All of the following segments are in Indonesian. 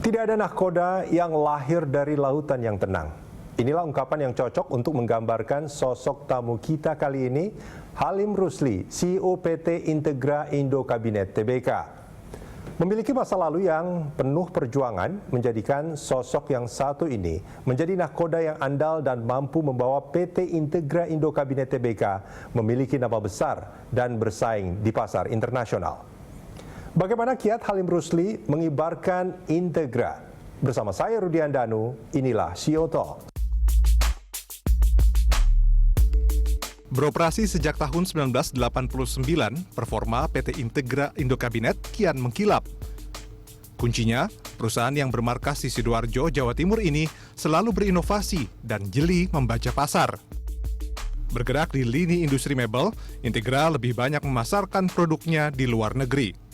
Tidak ada nahkoda yang lahir dari lautan yang tenang. Inilah ungkapan yang cocok untuk menggambarkan sosok tamu kita kali ini, Halim Rusli, CEO PT Integra Indo Kabinet Tbk. Memiliki masa lalu yang penuh perjuangan menjadikan sosok yang satu ini menjadi nahkoda yang andal dan mampu membawa PT Integra Indo Kabinet Tbk memiliki nama besar dan bersaing di pasar internasional. Bagaimana kiat Halim Rusli mengibarkan Integra? Bersama saya Rudian Danu, inilah CEO Talk. Beroperasi sejak tahun 1989, performa PT Integra Indo Kabinet kian mengkilap. Kuncinya, perusahaan yang bermarkas di Sidoarjo, Jawa Timur ini selalu berinovasi dan jeli membaca pasar. Bergerak di lini industri mebel, Integra lebih banyak memasarkan produknya di luar negeri.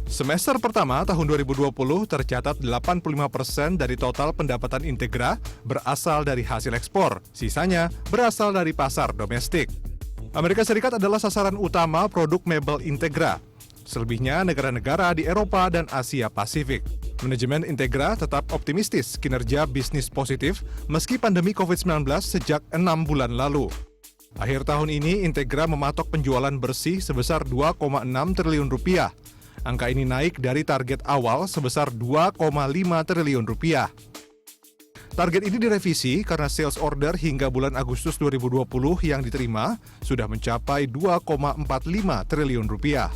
Semester pertama tahun 2020 tercatat 85% dari total pendapatan Integra berasal dari hasil ekspor, sisanya berasal dari pasar domestik. Amerika Serikat adalah sasaran utama produk mebel Integra. Selebihnya negara-negara di Eropa dan Asia Pasifik. Manajemen Integra tetap optimistis kinerja bisnis positif meski pandemi COVID-19 sejak 6 bulan lalu. Akhir tahun ini Integra mematok penjualan bersih sebesar 2,6 triliun rupiah. Angka ini naik dari target awal sebesar 2,5 triliun rupiah. Target ini direvisi karena sales order hingga bulan Agustus 2020 yang diterima sudah mencapai 2,45 triliun rupiah.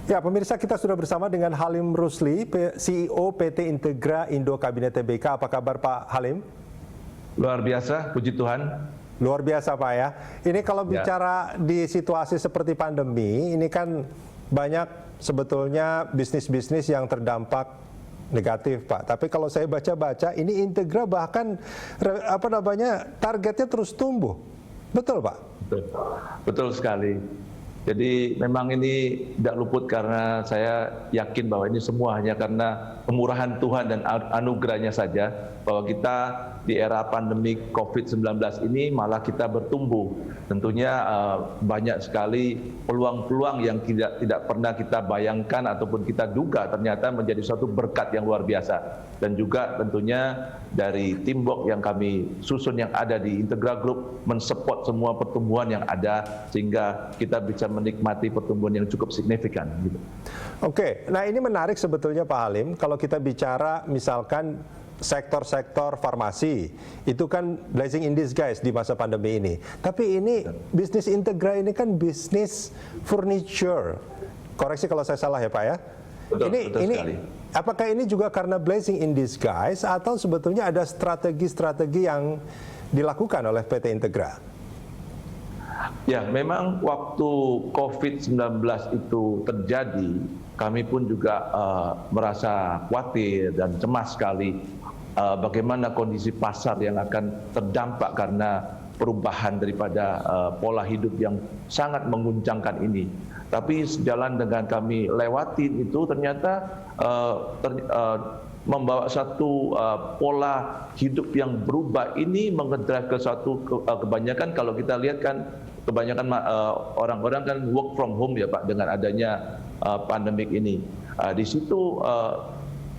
Ya, pemirsa, kita sudah bersama dengan Halim Rusli, CEO PT Integra Indo Kabinet Tbk. Apa kabar Pak Halim? Luar biasa, puji Tuhan. Luar biasa Pak ya. Ini kalau bicara di situasi seperti pandemi, ini kan banyak sebetulnya bisnis-bisnis yang terdampak negatif Pak. Tapi kalau saya baca-baca, ini Integra bahkan targetnya terus tumbuh. Betul Pak? Betul sekali. Jadi memang ini tidak luput karena saya yakin bahwa ini semua hanya karena kemurahan Tuhan dan anugerahnya saja, bahwa kita di era pandemi COVID-19 ini malah kita bertumbuh. Tentunya banyak sekali peluang-peluang yang tidak pernah kita bayangkan ataupun kita duga ternyata menjadi suatu berkat yang luar biasa. Dan juga tentunya dari teamwork yang kami susun yang ada di Integra Group mensupport semua pertumbuhan yang ada sehingga kita bisa menikmati pertumbuhan yang cukup signifikan. Gitu. Oke, nah ini menarik sebetulnya Pak Halim, kalau kita bicara misalkan sektor-sektor farmasi, itu kan blessing in disguise di masa pandemi ini. Tapi ini bisnis Integra ini kan bisnis furniture. Koreksi kalau saya salah ya Pak ya. Betul sekali. Apakah ini juga karena blessing in disguise atau sebetulnya ada strategi-strategi yang dilakukan oleh PT Integra? Ya, memang waktu COVID-19 itu terjadi, kami pun juga merasa khawatir dan cemas sekali bagaimana kondisi pasar yang akan terdampak karena perubahan daripada pola hidup yang sangat menguncangkan ini. Tapi sejalan dengan kami lewatin itu ternyata membawa satu pola hidup yang berubah ini mengedrive ke suatu kebanyakan kalau kita lihat kan kebanyakan orang-orang kan work from home ya Pak dengan adanya pandemik ini. Di situ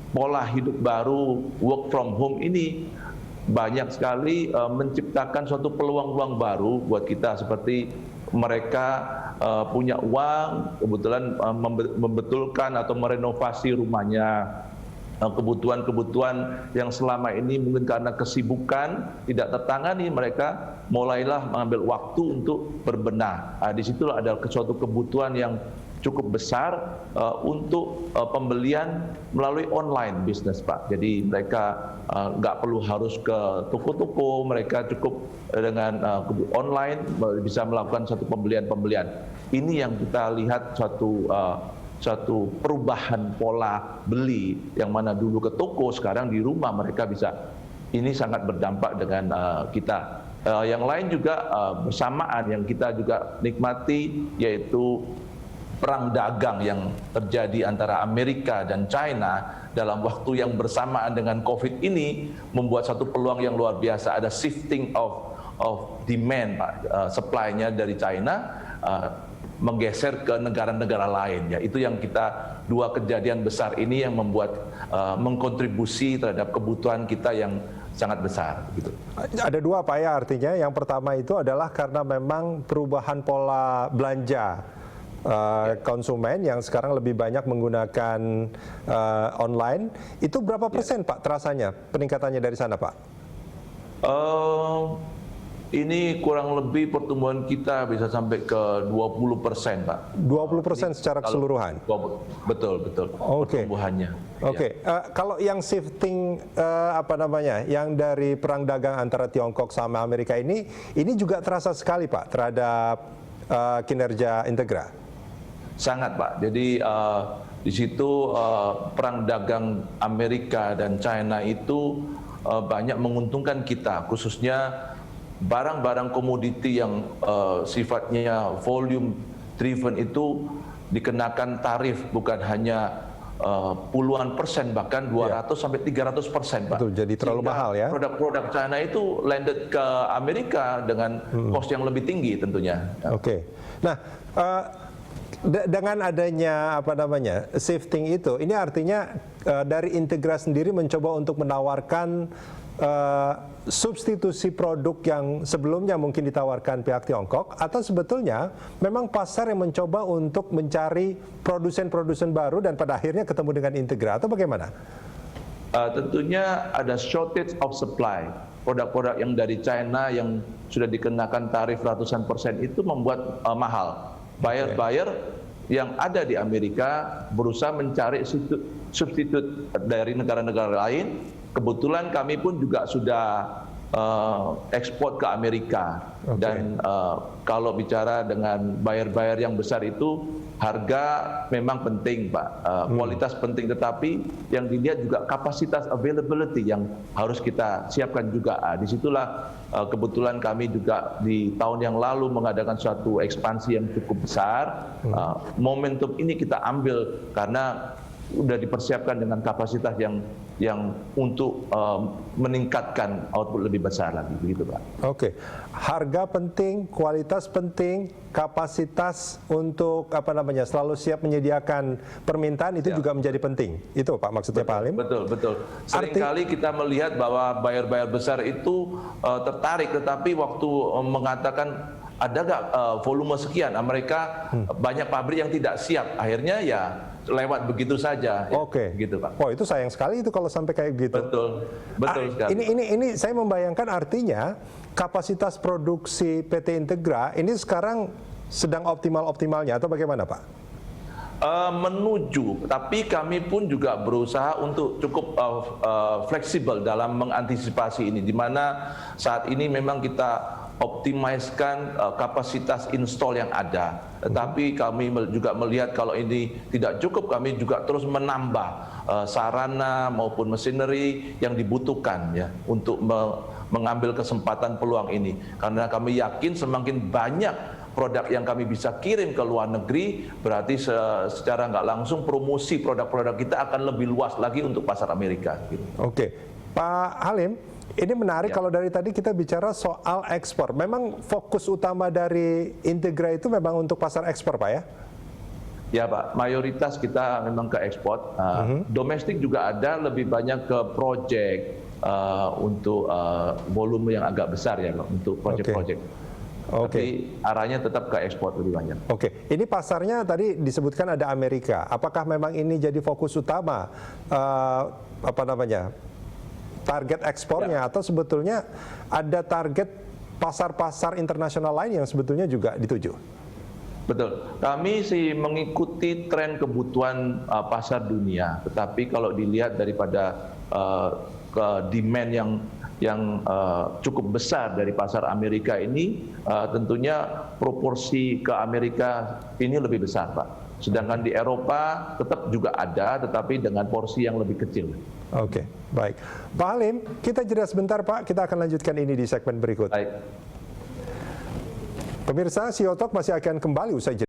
pola hidup baru work from home ini banyak sekali menciptakan suatu peluang-peluang baru buat kita seperti mereka punya uang, kebetulan membetulkan atau merenovasi rumahnya, kebutuhan-kebutuhan yang selama ini mungkin karena kesibukan tidak tertangani, mereka mulailah mengambil waktu untuk berbenah. Di situ ada suatu kebutuhan yang cukup besar untuk pembelian melalui online bisnis Pak. Jadi mereka nggak perlu harus ke toko-toko, mereka cukup dengan online bisa melakukan satu pembelian-pembelian. Ini yang kita lihat suatu perubahan pola beli yang mana dulu ke toko, sekarang di rumah mereka bisa. Ini sangat berdampak dengan kita. Yang lain juga bersamaan yang kita juga nikmati yaitu perang dagang yang terjadi antara Amerika dan China dalam waktu yang bersamaan dengan COVID ini membuat satu peluang yang luar biasa. Ada shifting of of demand, Pak, supply-nya dari China menggeser ke negara-negara lain. Ya, itu yang dua kejadian besar ini yang membuat mengkontribusi terhadap kebutuhan kita yang sangat besar. Gitu. Ada dua Pak ya artinya. Yang pertama itu adalah karena memang perubahan pola belanja konsumen yang sekarang lebih banyak menggunakan online. Itu berapa persen Pak terasanya peningkatannya dari sana Pak? Ini kurang lebih pertumbuhan kita bisa sampai ke 20%, Pak. 20% secara keseluruhan? Betul. Pertumbuhannya. Oke. Kalau yang shifting yang dari perang dagang antara Tiongkok sama Amerika ini juga terasa sekali Pak terhadap kinerja Integra? Sangat Pak. Jadi di situ perang dagang Amerika dan China itu banyak menguntungkan kita, khususnya barang-barang komoditi yang sifatnya volume driven itu dikenakan tarif bukan hanya puluhan persen, bahkan 200 sampai 300%, Pak. Betul, jadi terlalu mahal ya. Produk-produk China itu landed ke Amerika dengan cost yang lebih tinggi tentunya. Oke. Nah, dengan adanya shifting itu, ini artinya dari Integra sendiri mencoba untuk menawarkan substitusi produk yang sebelumnya mungkin ditawarkan pihak Tiongkok, atau sebetulnya memang pasar yang mencoba untuk mencari produsen-produsen baru dan pada akhirnya ketemu dengan Integra, atau bagaimana? Tentunya ada shortage of supply. Produk-produk yang dari China yang sudah dikenakan tarif ratusan persen itu membuat mahal. Buyer-buyer yang ada di Amerika berusaha mencari substitut dari negara-negara lain. Kebetulan kami pun juga sudah ekspor ke Amerika. Dan kalau bicara dengan buyer-buyer yang besar itu, harga memang penting Pak, kualitas penting, tetapi yang dilihat juga kapasitas availability yang harus kita siapkan juga. Disitulah kebetulan kami juga di tahun yang lalu mengadakan suatu ekspansi yang cukup besar. Momentum ini kita ambil karena sudah dipersiapkan dengan kapasitas yang untuk meningkatkan output lebih besar lagi, begitu Pak. Oke, harga penting, kualitas penting, kapasitas untuk selalu siap menyediakan permintaan itu juga menjadi penting. Itu Pak maksudnya Pak Halim? Betul. Seringkali kita melihat bahwa buyer-buyer besar itu tertarik, tetapi waktu mengatakan ada nggak volume sekian, mereka banyak pabrik yang tidak siap, akhirnya ya lewat begitu saja. Oke, gitu Pak. Oh itu sayang sekali itu kalau sampai kayak gitu. Betul sekali. Ini saya membayangkan artinya kapasitas produksi PT Integra ini sekarang sedang optimal-optimalnya atau bagaimana Pak? Menuju, tapi kami pun juga berusaha untuk cukup fleksibel dalam mengantisipasi ini, di mana saat ini memang kita optimiskan kapasitas install yang ada. Tetapi kami juga melihat kalau ini tidak cukup, kami juga terus menambah sarana maupun machinery yang dibutuhkan ya untuk mengambil kesempatan peluang ini. Karena kami yakin semakin banyak produk yang kami bisa kirim ke luar negeri, berarti secara nggak langsung promosi produk-produk kita akan lebih luas lagi untuk pasar Amerika. Gitu. Oke, Pak Halim, ini menarik kalau dari tadi kita bicara soal ekspor. Memang fokus utama dari Integra itu memang untuk pasar ekspor, Pak ya? Ya Pak, mayoritas kita memang ke ekspor. Domestik juga ada, lebih banyak ke project untuk volume yang agak besar ya, untuk project-project. Tapi arahnya tetap ke ekspor lebih banyak. Oke, ini pasarnya tadi disebutkan ada Amerika. Apakah memang ini jadi fokus utama target ekspornya, atau sebetulnya ada target pasar-pasar internasional lain yang sebetulnya juga dituju? Betul, kami sih mengikuti tren kebutuhan pasar dunia. Tetapi kalau dilihat daripada demand yang cukup besar dari pasar Amerika ini, tentunya proporsi ke Amerika ini lebih besar, Pak. Sedangkan di Eropa tetap juga ada, tetapi dengan porsi yang lebih kecil. Oke, baik. Pak Halim, kita jeda sebentar Pak, kita akan lanjutkan ini di segmen berikut. Baik. Pemirsa, CEO Talk masih akan kembali usai jeda.